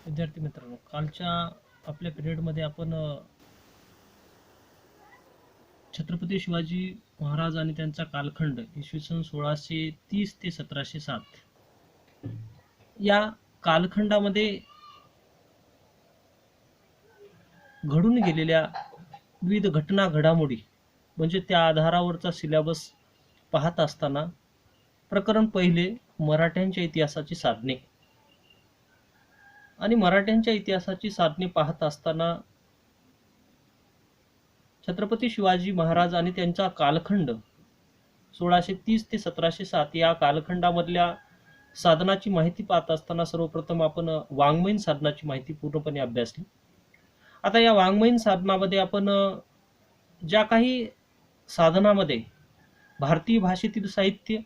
विद्यार्थी मित्रांनो, कालच्या आपल्या पिरियडमध्ये आपण छत्रपती शिवाजी महाराज आणि त्यांचा कालखंड इसवी सन 1630 ते 1707 या कालखंडामध्ये घडून गेलेल्या विविध घटना घडामोडी म्हणजे त्या आधारावरचा सिलेबस पाहत असताना प्रकरण पहिले मराठ्यांच्या इतिहासाची साधने. आणि मराठ्यांच्या इतिहासाची साधने पाहत असताना छत्रपती शिवाजी महाराज आणि त्यांचा कालखंड 1630 ते 1707 या कालखंडामधल्या साधनाची माहिती पाहत असताना सर्वप्रथम आपण वाङ्मयीन साधनाची माहिती पूर्णपणे अभ्यासली. आता या वाङ्मयीन साधनामध्ये आपण ज्या काही साधनामध्ये भारतीय भाषेतील साहित्य,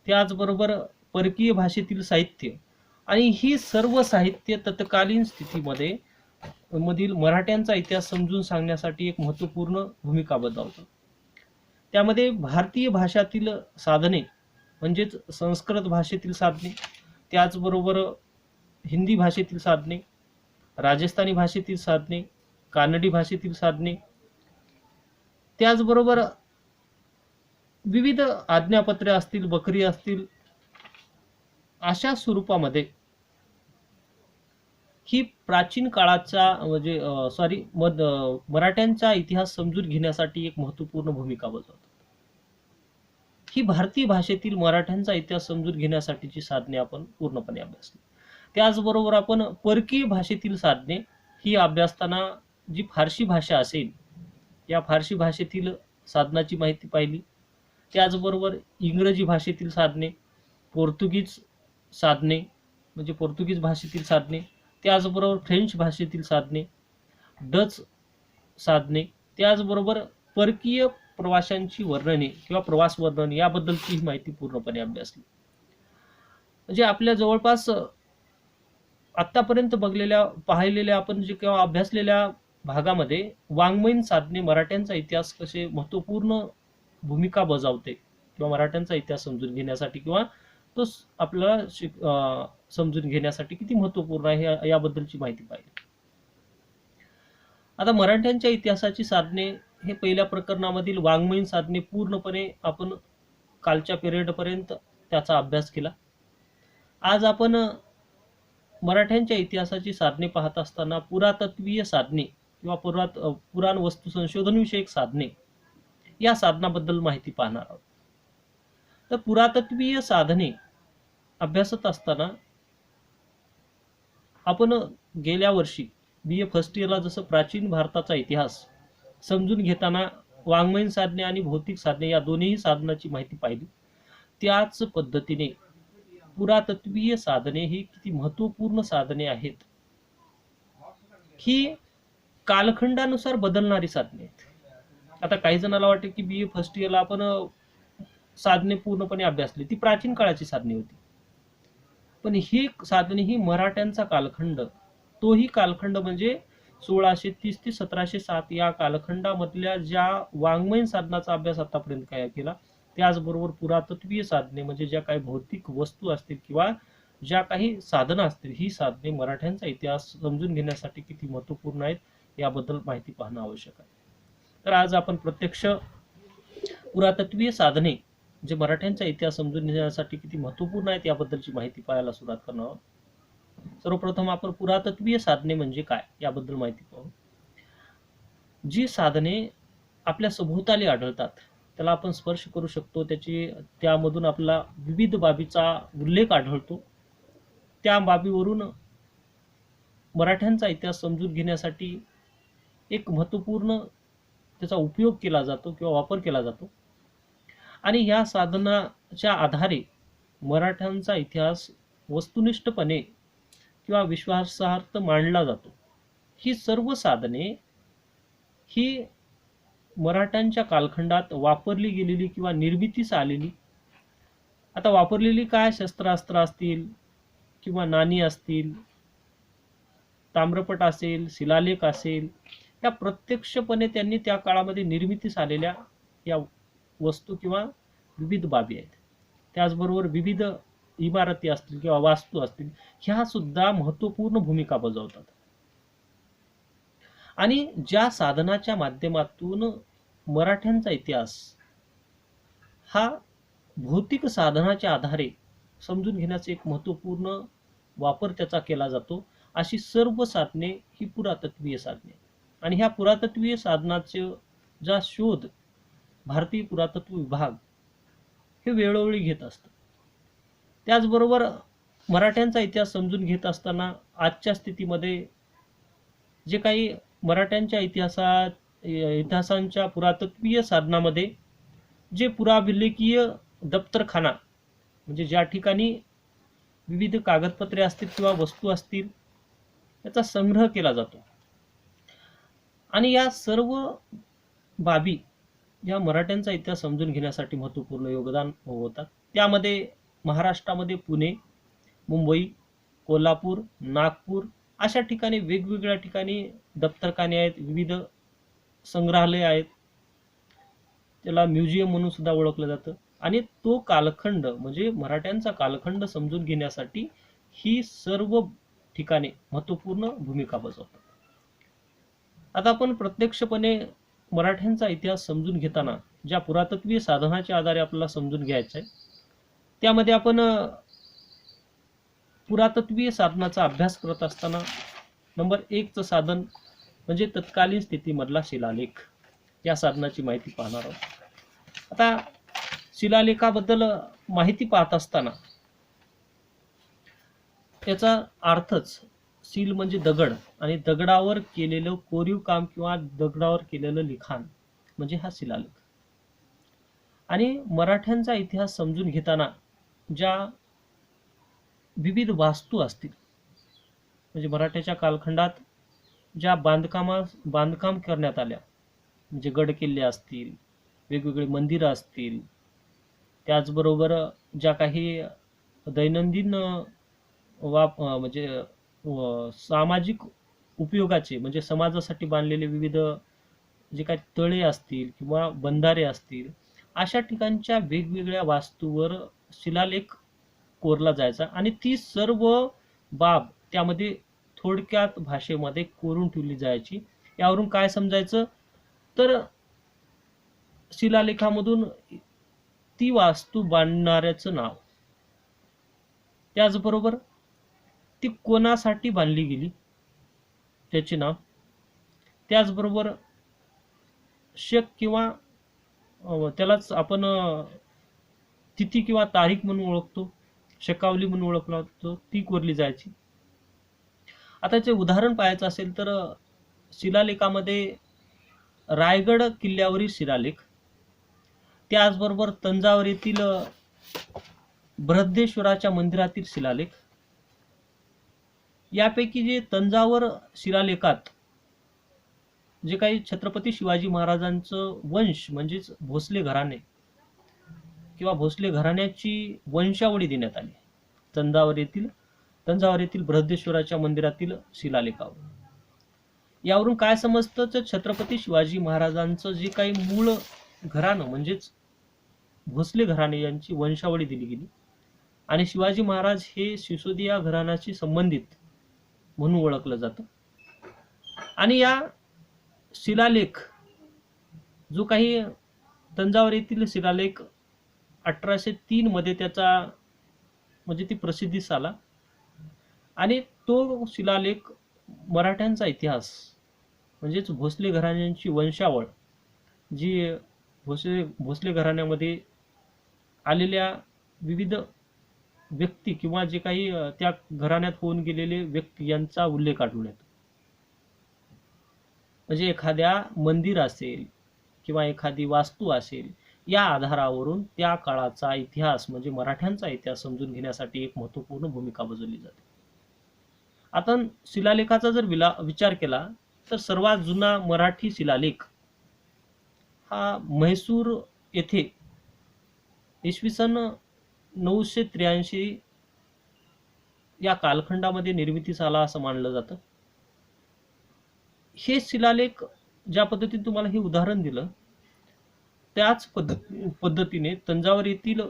त्याचबरोबर परकीय भाषेतील साहित्य आणि ही सर्व साहित्य तत्कालीन स्थितीमध्ये मधील मराठ्यांचा इतिहास समजून सांगण्यासाठी एक महत्त्वपूर्ण भूमिका बजावतात. त्यामध्ये भारतीय भाषातील साधने म्हणजेच संस्कृत भाषेतील साधने, त्याचबरोबर हिंदी भाषेतील साधने, राजस्थानी भाषेतील साधने, कानडी भाषेतील साधने, त्याचबरोबर विविध आज्ञापत्रे असतील, बकरी असतील, अशा स्वरूपामध्ये ही प्राचीन काळाचा म्हणजे मराठ्यांचा इतिहास समजून घेण्यासाठी एक महत्त्वपूर्ण भूमिका बजावतात. ही भारतीय भाषेतील मराठ्यांचा इतिहास समजून घेण्यासाठीची साधने आपण पूर्णपणे अभ्यासली. त्याचबरोबर आपण परकीय भाषेतील साधने ही अभ्यासताना जी फारसी भाषा असेल या फारसी भाषेतील साधनाची माहिती पाहिली. त्याचबरोबर इंग्रजी भाषेतील साधने, पोर्तुगीज साधने म्हणजे पोर्तुगीज भाषेतील साधने, त्याचबरोबर फ्रेंच भाषेतील साधने, डच साधने, त्याचबरोबर परकीय प्रवाशांची वर्णने किंवा प्रवास वर्णने याबद्दलची माहिती पूर्णपणे अभ्यासली. म्हणजे आपल्या जवळपास आतापर्यंत पाहिलेल्या आपण जे किंवा अभ्यासलेल्या भागामध्ये वाङ्मयीन साधने मराठ्यांचा इतिहास कसे महत्त्वपूर्ण भूमिका बजावते किंवा मराठ्यांचा इतिहास समजून घेण्यासाठी किंवा तो आपल्याला समजून घेण्यासाठी किती महत्त्वपूर्ण आहे याबद्दलची माहिती पाहिली. आता मराठ्यांच्या इतिहासाची साधने हे पहिल्या प्रकरणामधील वाङ्मयीन साधने पूर्णपणे आपण कालच्या पिरियडपर्यंत त्याचा अभ्यास केला. आज आपण मराठ्यांच्या इतिहासाची साधने पाहत असताना पुरातत्वीय साधने किंवा पुराण वस्तू संशोधन विषयक साधने या साधनाबद्दल माहिती पाहणार आहोत. तर पुरातत्वीय साधने अभ्यासत असताना आपण गेल्या वर्षी BA फर्स्ट इयरला जसं प्राचीन भारताचा इतिहास समजून घेताना वाङ्मयीन साधने आणि भौतिक साधने या दोन्ही साधनाची माहिती पाहिली, त्याच पद्धतीने पुरातत्वीय साधने ही किती महत्त्वपूर्ण साधने आहेत. ही कालखंडानुसार बदलणारी साधने आहेत. आता काही जणांना वाटते की BA फर्स्ट इयरला आपण साधने पूर्णपणे अभ्यासली, ती प्राचीन काळाची साधने होती. पण ही साधने ही मराठ्यांचा कालखंड, तोही कालखंड म्हणजे 1630 ते 1707 या कालखंडामधल्या ज्या वाङ्मयीन साधनाचा अभ्यास आतापर्यंत काय केला, त्याचबरोबर पुरातत्वीय साधने म्हणजे ज्या काही भौतिक वस्तू असतील किंवा ज्या काही साधनं असतील, ही साधने मराठ्यांचा इतिहास समजून घेण्यासाठी किती महत्त्वपूर्ण आहेत याबद्दल माहिती पाहणं आवश्यक आहे. तर आज आपण प्रत्यक्ष पुरातत्वीय साधने जे मराठ्यांचा इतिहास समजून घेण्यासाठी किती महत्त्वपूर्ण आहेत याबद्दलची माहिती पाहायला सुरुवात करणार आहोत. सर्वप्रथम आपण पुरातत्वीय साधने म्हणजे काय याबद्दल माहिती पाहू. जी साधने आपल्या सभोवताली आढळतात त्याला आपण स्पर्श करू शकतो, त्यामधून आपला विविध बाबीचा उल्लेख आढळतो. त्या बाबीवरून मराठ्यांचा इतिहास समजून घेण्यासाठी एक महत्त्वपूर्ण त्याचा उपयोग केला जातो किंवा वापर केला जातो. आणि या साधनाच्या आधारे मराठ्यांचा इतिहास वस्तुनिष्ठपणे किंवा विश्वासार्थ मांडला जातो. ही सर्व साधने ही मराठ्यांच्या कालखंडात वापरली गेलेली किंवा निर्मितीस आलेली, आता वापरलेली काय शस्त्रास्त्र असतील किंवा नाणी असतील, ताम्रपट असेल, शिलालेख असेल, या प्रत्यक्षपणे त्यांनी त्या काळामध्ये निर्मितीस आलेल्या या वस्तू किंवा विविध बाबी आहेत. त्याचबरोबर विविध इमारती असतील किंवा वास्तू असतील, ह्या सुद्धा महत्त्वपूर्ण भूमिका बजावतात. आणि ज्या साधनाच्या माध्यमातून मराठ्यांचा इतिहास हा भौतिक साधनाच्या आधारे समजून घेण्याचा एक महत्त्वपूर्ण वापर त्याचा केला जातो, अशी सर्व साधने ही पुरातत्वीय साधने. आणि ह्या पुरातत्वीय साधनाचे जा शोध भारतीय पुरातत्व विभाग हे वेळोवेळी घेत असतं. त्याचबरोबर मराठ्यांचा इतिहास समजून घेत असताना आजच्या स्थितीमध्ये जे काही मराठ्यांच्या इतिहासांच्या पुरातत्वीय साधनामध्ये जे पुराभिलेखीय दप्तरखाना, म्हणजे ज्या ठिकाणी विविध कागदपत्रे असतील किंवा वस्तू असतील, याचा संग्रह केला जातो. आणि या सर्व बाबी या मराठ्यांचा इतिहास समजून घेण्यासाठी महत्त्वपूर्ण योगदान होतात. त्यामध्ये महाराष्ट्रामध्ये पुणे, मुंबई, कोल्हापूर, नागपूर अशा ठिकाणी वेगवेगळ्या ठिकाणी दप्तरखाने आहेत, विविध संग्रहालय आहेत, त्याला म्युझियम म्हणून सुद्धा ओळखलं जातं. आणि तो कालखंड म्हणजे मराठ्यांचा कालखंड समजून घेण्यासाठी ही सर्व ठिकाणे महत्त्वपूर्ण भूमिका बजावतात. आता आपण प्रत्यक्षपणे मराठ्यांचा इतिहास समजून घेताना ज्या पुरातत्वीय साधनाच्या आधारे आपल्याला समजून घ्यायचं आहे, त्यामध्ये आपण पुरातत्वीय साधनाचा अभ्यास करत असताना नंबर 1चं साधन म्हणजे तत्कालीन स्थितीमधला शिलालेख, या साधनाची माहिती पाहणार आहोत. आता शिलालेखाबद्दल माहिती पाहत असताना याचा अर्थच, सील म्हणजे दगड, आणि दगडावर केलेलं कोरीव काम किंवा दगडावर केलेलं लिखाण म्हणजे हा शिलालेख. आणि मराठ्यांचा इतिहास समजून घेताना ज्या विविध वास्तू असतील, म्हणजे मराठ्याच्या कालखंडात ज्या बांधकाम करण्यात आल्या, म्हणजे गड किल्ले असतील, वेगवेगळे मंदिरं असतील, त्याचबरोबर ज्या काही दैनंदिन म्हणजे सामाजिक उपयोगाचे म्हणजे समाजासाठी बांधलेले विविध जे काही तळे असतील किंवा बंधारे असतील, अशा ठिकाणच्या वेगवेगळ्या वास्तूवर शिलालेख कोरला जायचा. आणि ती सर्व बाब त्यामध्ये थोडक्यात भाषेमध्ये कोरून ठेवली जायची. यावरून काय समजायचं, तर शिलालेखामधून ती वास्तू बांधणाऱ्याचं नाव, त्याचबरोबर ती कोणासाठी बांधली गेली त्याचे नाव, त्याचबरोबर शक किंवा त्यालाच आपण तिथी किंवा तारीख म्हणून ओळखतो, शकावली म्हणून ओळखला जातो, ती कोरली जायची. आता याचे उदाहरण पाहायचं असेल तर शिलालेखामध्ये रायगड किल्ल्यावरील शिलालेख, त्याचबरोबर तंजावर येथील बृहदेश्वराच्या मंदिरातील शिलालेख, यापैकी जे तंजावर शिलालेखात जे काही छत्रपती शिवाजी महाराजांचं वंश म्हणजेच भोसले घराणे किंवा भोसले घराण्याची वंशावळी देण्यात आली तंजावर येथील बृहदेश्वराच्या मंदिरातील शिलालेखावर. यावरून काय समजतं, तर छत्रपती शिवाजी महाराजांचं जे काही मूळ घराणं म्हणजेच भोसले घराणे यांची वंशावळी दिली गेली, आणि शिवाजी महाराज हे सिसोदिया घराण्याशी संबंधित म्हणून ओळखलं जातं. आणि या शिलालेख जो काही तंजावर येथील शिलालेख 1803 मध्ये त्याचा म्हणजे ती प्रसिद्धीस आला. आणि तो शिलालेख मराठ्यांचा इतिहास म्हणजेच भोसले घराण्यांची वंशावळ, जी भोसले घराण्यामध्ये आलेल्या विविध व्यक्ती किंवा जे काही त्या घराण्यात होऊन गेलेले व्यक्ती यांचा उल्लेख आढळून येतो. म्हणजे एखाद्या मंदिर असेल किंवा एखादी वास्तू असेल, या आधारावरून त्या काळाचा इतिहास म्हणजे मराठ्यांचा इतिहास समजून घेण्यासाठी एक महत्त्वपूर्ण भूमिका बजावली जाते. आता शिलालेखाचा जर विचार केला तर सर्वात जुना मराठी शिलालेख हा म्हैसूर येथे इसवी सन 983 या कालखंडामध्ये निर्मितीस आला असं मानलं जातं. हे शिलालेख ज्या पद्धतीने तुम्हाला हे उदाहरण दिलं, त्याच पद्धतीने तंजावर येथील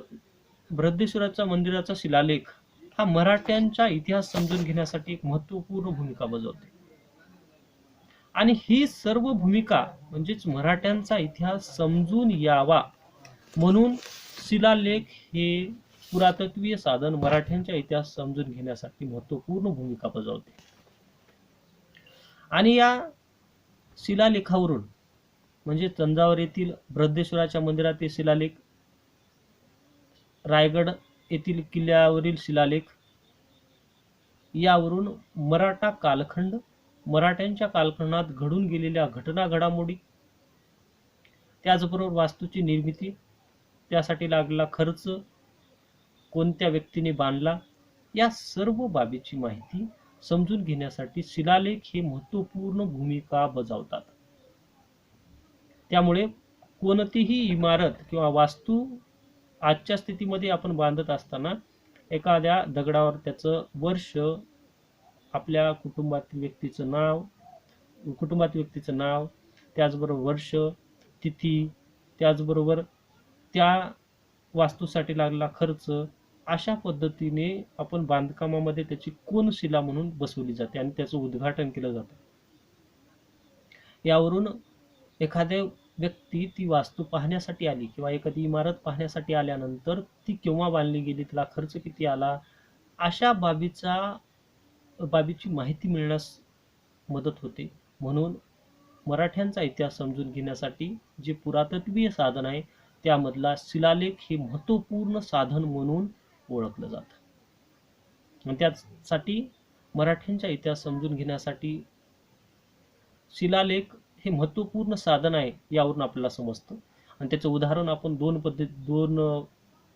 बृहदेश्वराच्या मंदिराचा शिलालेख हा मराठ्यांचा इतिहास समजून घेण्यासाठी एक महत्त्वपूर्ण भूमिका बजावते. आणि ही सर्व भूमिका म्हणजेच मराठ्यांचा इतिहास समजून यावा म्हणून शिलालेख हे पुरातत्वीय साधन मराठ्यांचा इतिहास समजून घेण्यासाठी महत्त्वपूर्ण भूमिका बजावते. आणि या शिलालेखावरून म्हणजे तंजावर येथील बृहदेश्वराच्या मंदिरातील शिलालेख, रायगड येथील किल्ल्यावरील शिलालेख यावरून मराठा कालखंड, मराठ्यांच्या कालखंडात घडून गेलेल्या घटना घडामोडी, त्याचबरोबर वास्तूची निर्मिती, त्यासाठी लागलेला खर्च, कोणत्या व्यक्तीने बांधला, या सर्व बाबीची माहिती समजून घेण्यासाठी शिलालेख हे महत्त्वपूर्ण भूमिका बजावतात. त्यामुळे कोणतीही इमारत किंवा वास्तू आजच्या स्थितीमध्ये आपण बांधत असताना एखाद्या दगडावर त्याचं वर्ष, आपल्या कुटुंबातील व्यक्तीचं नाव, त्याचबरोबर वर्ष, तिथी, त्याचबरोबर त्या वास्तूसाठी लागलेला खर्च, अशा पद्धतीने आपण बांधकामामध्ये त्याची कोनशिला म्हणून बसवली जाते आणि त्याचं उद्घाटन केलं जातं. यावरून एखाद्या व्यक्ती ती वास्तू पाहण्यासाठी आली किंवा एखादी इमारत पाहण्यासाठी आल्यानंतर ती केव्हा बांधली गेली, त्याला खर्च किती आला, अशा बाबीची माहिती मिळण्यास मदत होते. म्हणून मराठ्यांचा इतिहास समजून घेण्यासाठी जे पुरातत्वीय साधन आहे त्यामधला शिलालेख हे महत्त्वपूर्ण साधन म्हणून ओळखलं जातं. आणि त्यासाठी मराठ्यांचा इतिहास समजून घेण्यासाठी शिलालेख हे महत्त्वपूर्ण साधन आहे यावरून आपल्याला समजतं. आणि त्याचं उदाहरण आपण दोन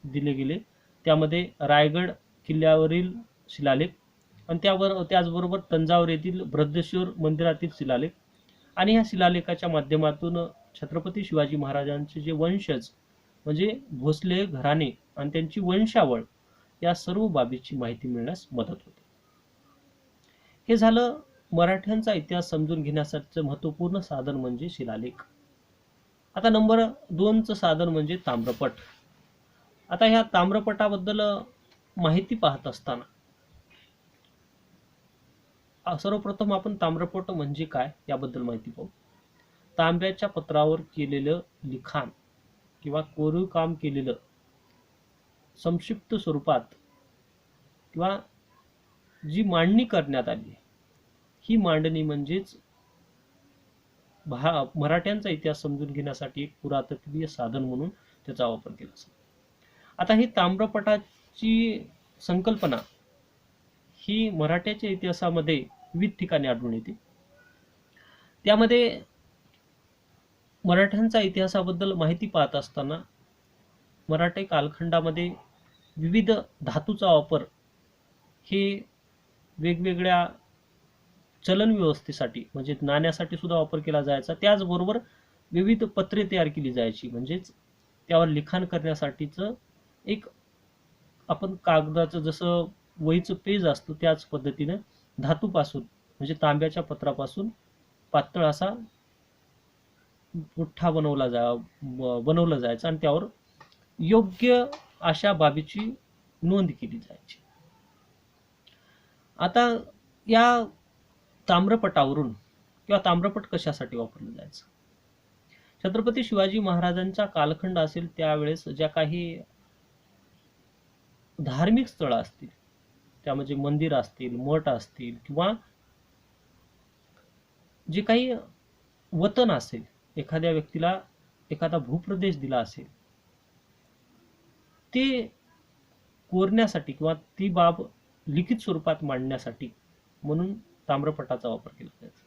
दिले गेले, त्यामध्ये रायगड किल्ल्यावरील शिलालेख आणि त्याचबरोबर तंजावर येथील बृहदेश्वर मंदिरातील शिलालेख. आणि ह्या शिलालेखाच्या माध्यमातून छत्रपती शिवाजी महाराजांचे जे वंशज म्हणजे भोसले घराणे आणि त्यांची वंशावळ या सर्व बाबीची माहिती मिळण्यास मदत होते. हे झालं मराठ्यांचा इतिहास समजून घेण्यासाठीचं महत्त्वपूर्ण साधन म्हणजे शिलालेख. आता नंबर 2चं साधन म्हणजे ताम्रपट. आता ह्या ताम्रपटाबद्दल माहिती पाहत असताना सर्वप्रथम आपण ताम्रपट म्हणजे काय याबद्दल माहिती पाहू. तांब्याच्या पत्रावर केलेलं लिखाण किंवा कोरीव काम केलेलं संक्षिप्त स्वरूपात किंवा जी मांडणी करण्यात आली ही मांडणी म्हणजेच मराठ्यांचा इतिहास समजून घेण्यासाठी एक पुरातत्वीय साधन म्हणून त्याचा वापर केला जातो. आता ही ताम्रपटाची संकल्पना ही मराठ्याच्या इतिहासामध्ये विविध ठिकाणी आढळून येते. त्यामध्ये मराठ्यांचा इतिहासाबद्दल माहिती पाहत असताना मराठी कालखंडामध्ये विविध धातूचा वापर हे वेगवेगळ्या चलन व्यवस्थेसाठी म्हणजे नाण्यासाठी सुद्धा वापर केला जायचा. त्याचबरोबर विविध पत्रे तयार केली जायची, म्हणजेच त्यावर लिखाण करण्यासाठीचं एक आपण कागदाचं जसं वहीचं पेज असतं त्याच पद्धतीनं धातूपासून म्हणजे तांब्याच्या पत्रापासून पातळ असा पुठ्ठा बनवला जायचा आणि त्यावर योग्य अशा बाबीची नोंद केली जायची. आता या ताम्रपटावरून किंवा ताम्रपट कशासाठी वापरलं जायचं, छत्रपती शिवाजी महाराजांचा कालखंड असेल त्यावेळेस ज्या काही धार्मिक स्थळं असतील, त्यामध्ये मंदिर असतील, मठ असतील किंवा जे काही वतन असेल, एखाद्या व्यक्तीला एखादा भूप्रदेश दिला असेल, ते कोरण्यासाठी किंवा ती बाब लिखित स्वरूपात मांडण्यासाठी म्हणून ताम्रपटाचा वापर केला जायचा.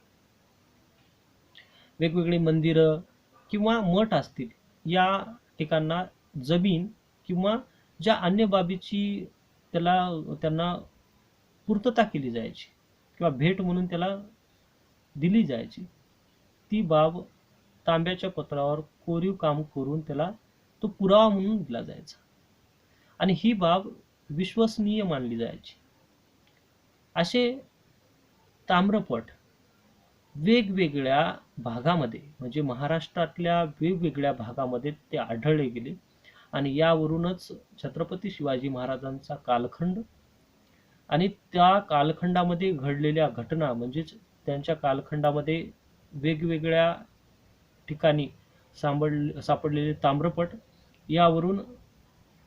वेगवेगळी मंदिरं किंवा मठ असतील या ठिकाणना जमीन किंवा ज्या अन्य बाबीची त्यांना पूर्तता केली जायची किंवा भेट म्हणून त्याला दिली जायची, ती बाब तांब्याच्या पत्रावर कोरीव काम करून त्याला तो पुरावा म्हणून दिला जायचा आणि ही बाब विश्वसनीय मानली जायची. असे ताम्रपट वेगवेगळ्या भागामध्ये म्हणजे महाराष्ट्रातल्या वेगवेगळ्या भागामध्ये ते आढळले गेले आणि यावरूनच छत्रपती शिवाजी महाराजांचा कालखंड आणि त्या कालखंडामध्ये घडलेल्या घटना, म्हणजेच त्यांच्या कालखंडामध्ये वेगवेगळ्या ठिकाणी सापडलेले ताम्रपट, यावरून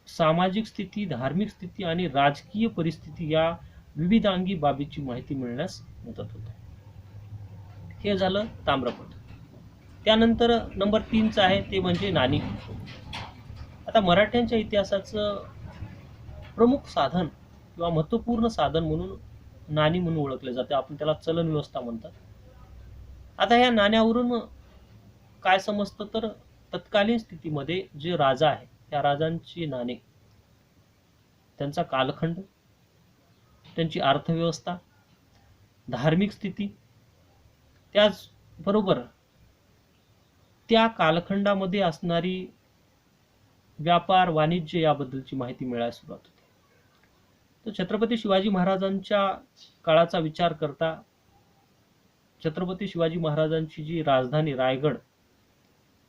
सामाजिक स्थिती, धार्मिक स्थिती आणि राजकीय परिस्थिती या विविधांगी बाबीची माहिती मिळण्यास मदत होते. हे झालं ताम्रपट. त्यानंतर नंबर 3 आहे ते म्हणजे नाणी. आता मराठ्यांच्या इतिहासाचं प्रमुख साधन किंवा महत्वपूर्ण साधन म्हणून नाणी म्हणून ओळखले जाते. आपण त्याला चलन व्यवस्था म्हणतात. आता या नाण्यावरून काय समजतं तर तत्कालीन स्थितीमध्ये जे राजा आहे त्या राजांची नाणे, त्यांचा कालखंड, त्यांची अर्थव्यवस्था, धार्मिक स्थिती, त्याचबरोबर त्या कालखंडामध्ये असणारी व्यापार वाणिज्य याबद्दलची माहिती मिळायला सुरुवात होते. तर छत्रपती शिवाजी महाराजांच्या काळाचा विचार करता छत्रपती शिवाजी महाराजांची जी राजधानी रायगड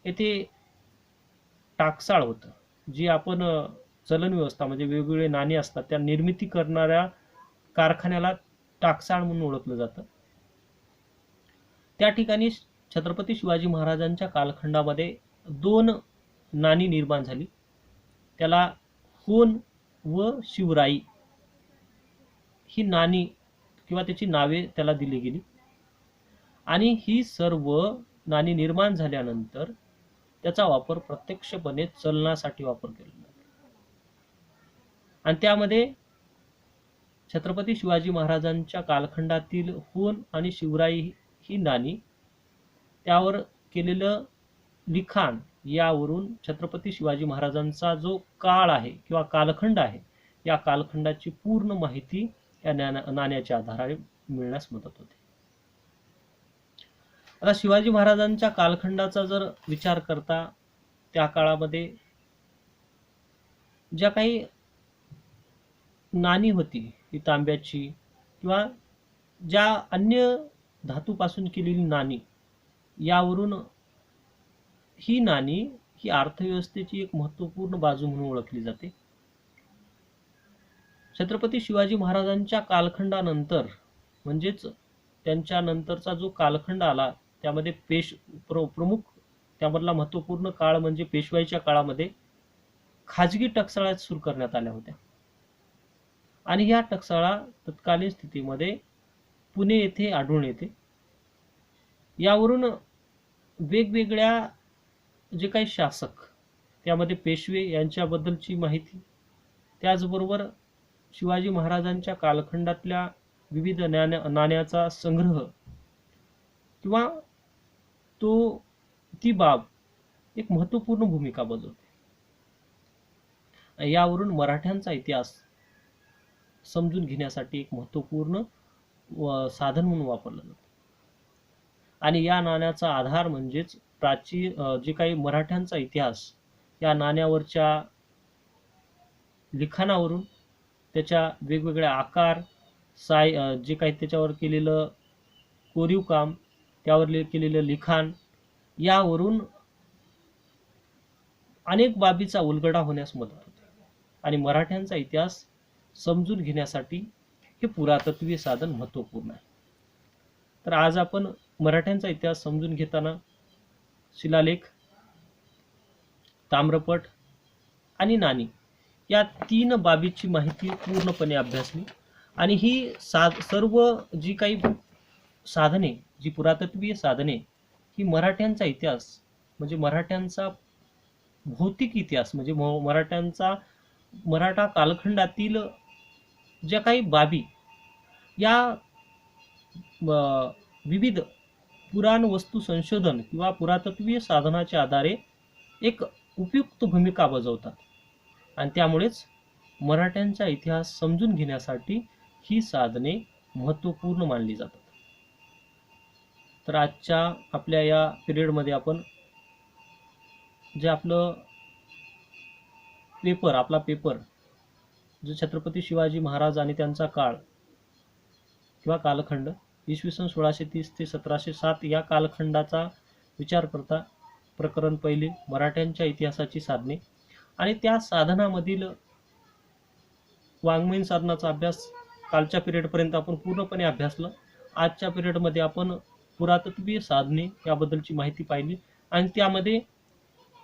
येथे टाकसाळ होतं, जी आपण चलन व्यवस्था म्हणजे वेगवेगळे नाणी असतात त्या निर्मिती करणाऱ्या कारखान्याला टाकसाळ म्हणून ओळखलं जातं. त्या ठिकाणी छत्रपती शिवाजी महाराजांच्या कालखंडामध्ये 2 नाणी निर्माण झाली. त्याला होन व शिवराई ही नाणी किंवा त्याची नावे त्याला दिली गेली. आणि ही सर्व नाणी निर्माण झाल्यानंतर त्याचा वापर प्रत्यक्षपणे चलनासाठी वापर केला जातो. आणि त्यामध्ये छत्रपती शिवाजी महाराजांच्या कालखंडातील होन आणि शिवराई ही नाणी, त्यावर केलेलं लिखाण, यावरून छत्रपती शिवाजी महाराजांचा जो काळ आहे किंवा कालखंड आहे या कालखंडाची पूर्ण माहिती या नाण्याच्या आधारे मिळण्यास मदत होते. आता शिवाजी महाराजांच्या कालखंडाचा जर विचार करता त्या काळामध्ये ज्या काही नाणी होती ही तांब्याची किंवा ज्या अन्य धातूपासून केलेली नाणी, यावरून ही नाणी ही अर्थव्यवस्थेची एक महत्त्वपूर्ण बाजू म्हणून ओळखली जाते. छत्रपती शिवाजी महाराजांच्या कालखंडानंतर म्हणजेच त्यांच्या नंतरचा जो कालखंड आला त्यामध्ये प्रमुख त्यामधला महत्त्वपूर्ण काळ म्हणजे पेशवाईच्या काळामध्ये खाजगी टकसाळा सुरू करण्यात आल्या होत्या. आणि या टकसाळा तत्कालीन स्थितीमध्ये पुणे येथे आढळून येते. यावरून वेगवेगळ्या जे काही शासक, त्यामध्ये पेशवे यांच्याबद्दलची माहिती, त्याचबरोबर शिवाजी महाराजांच्या कालखंडातल्या विविध नाण्याचा संग्रह किंवा ती बाब एक महत्त्वपूर्ण भूमिका बजावते. यावरून मराठ्यांचा इतिहास समजून घेण्यासाठी एक महत्त्वपूर्ण साधन म्हणून वापरलं जातं. आणि या नाण्याचा आधार म्हणजेच जे काही मराठ्यांचा इतिहास या नाण्यावरच्या लिखाणावरून, त्याच्या वेगवेगळ्या आकार, जे काही त्याच्यावर केलेलं कोरीव काम, त्यावर केलेलं लिखाण, यावरून अनेक बाबीचा उलगडा होण्यास मदत होते. आणि मराठ्यांचा इतिहास समजून घेण्यासाठी हे पुरातत्वीय साधन महत्त्वपूर्ण आहे. तर आज आपण मराठ्यांचा इतिहास समजून घेताना शिलालेख, ताम्रपट आणि नाणी या 3 बाबीची माहिती पूर्णपणे अभ्यासली. आणि ही सर्व जी काही साधने, जी पुरातत्वीय साधने, ही मराठ्यांचा इतिहास म्हणजे मराठ्यांचा भौतिक इतिहास म्हणजे मराठा कालखंडातील ज्या काही बाबी या विविध पुराणवस्तू संशोधन किंवा पुरातत्वीय साधनाच्या आधारे एक उपयुक्त भूमिका बजावतात. आणि त्यामुळेच मराठ्यांचा इतिहास समजून घेण्यासाठी ही साधने महत्त्वपूर्ण मानली जातात. तर आजच्या आपल्या या पिरियडमध्ये आपण जे आपला पेपर जो छत्रपती शिवाजी महाराज आणि त्यांचा काळ किंवा कालखंड इसवी सन 1630 ते 1707 या कालखंडाचा विचार करता प्रकरण 1 मराठ्यांच्या इतिहासाची साधने आणि त्या साधनामधील वाङ्मयीन साधनाचा अभ्यास कालच्या पिरियडपर्यंत आपण पूर्णपणे अभ्यासलं. आजच्या पिरियडमध्ये आपण पुरातत्वीय साधने याबद्दलची माहिती पाहिली आणि त्यामध्ये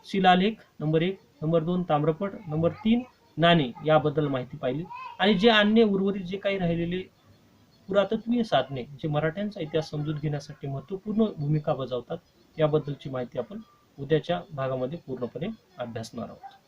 शिलालेख नंबर 1, नंबर 2 ताम्रपट, नंबर 3 नाणे याबद्दल माहिती पाहिली. आणि जे अन्य उर्वरित जे काही राहिलेले पुरातत्वीय साधने जे मराठ्यांचा इतिहास समजून घेण्यासाठी महत्त्वपूर्ण भूमिका बजावतात याबद्दलची माहिती आपण उद्याच्या भागामध्ये पूर्णपणे अभ्यासणार आहोत.